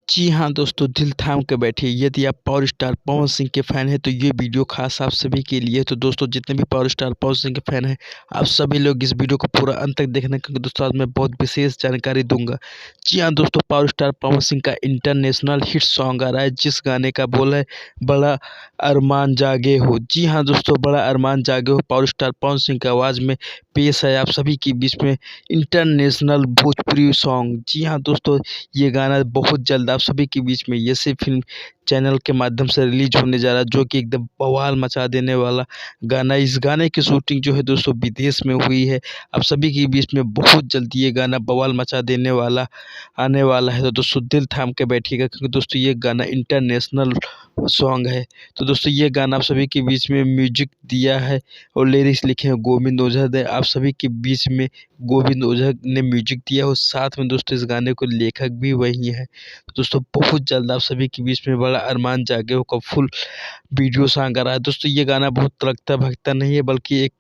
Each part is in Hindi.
जी हाँ दोस्तों, दिल थाम के बैठिए। यदि आप पावर स्टार पवन सिंह के फ़ैन हैं तो ये वीडियो ख़ास आप सभी के लिए। तो दोस्तों, जितने भी पावर स्टार पवन सिंह के फ़ैन हैं, आप सभी लोग इस वीडियो को पूरा अंत तक देखना, क्योंकि दोस्तों आज मैं बहुत विशेष जानकारी दूंगा। जी हाँ दोस्तों, पावर स्टार पवन सिंह का इंटरनेशनल हिट सॉन्ग आ रहा है, जिस गाने का बोल है बड़ा अरमान जागे हो। जी हाँ दोस्तों, बड़ा अरमान जागे हो पावर स्टार पवन सिंह की आवाज़ में पेश है आप सभी के बीच में इंटरनेशनल भोजपुरी सॉन्ग। जी हाँ दोस्तों, ये गाना बहुत जल्द आप सभी के बीच में यसे फिल्म चैनल के माध्यम से रिलीज होने जा रहा है, जो कि एकदम बवाल मचा देने वाला गाना। इस गाने की शूटिंग जो है दोस्तों विदेश में हुई है। आप सभी के बीच में बहुत जल्दी ये गाना बवाल मचा देने वाला आने वाला है। तो दोस्तों दिल थाम के बैठिएगा, क्योंकि दोस्तों ये गाना इंटरनेशनल सॉन्ग है। तो दोस्तों ये गाना आप सभी के बीच में म्यूजिक दिया है और लिरिक्स लिखे हैं गोविंद ओझा ने। आप सभी के बीच में गोविंद ओझा ने म्यूजिक दिया और साथ में दोस्तों इस गाने को लेखक भी वही है। तो दोस्तों बहुत जल्द आप सभी के बीच में बड़ा अरमान जागे हो का फुल वीडियो सॉन्ग आ रहा है। दोस्तों ये गाना बहुत तड़कता भगता नहीं है, बल्कि एक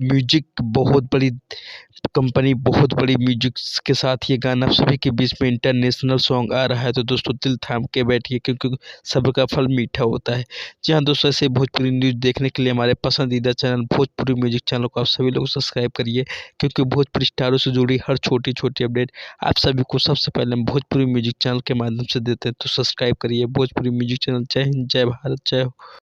म्यूजिक बहुत बड़ी कंपनी, बहुत बड़ी म्यूजिक के साथ ये गाना आप सभी के बीच में इंटरनेशनल सॉन्ग आ रहा है। तो दोस्तों दिल थाम के बैठिए, क्योंकि सब्र का फल मीठा होता है। जी हाँ दोस्तों, ऐसे भोजपुरी न्यूज़ देखने के लिए हमारे पसंदीदा चैनल भोजपुरी म्यूजिक चैनल को आप सभी लोग सब्सक्राइब करिए, क्योंकि भोजपुरी स्टारों से जुड़ी हर छोटी छोटी अपडेट आप सभी को सबसे पहले हम भोजपुरी म्यूजिक चैनल के माध्यम से देते हैं। तो सब्सक्राइब करिए भोजपुरी म्यूजिक चैनल। जय हिंद, जय भारत, जय हो।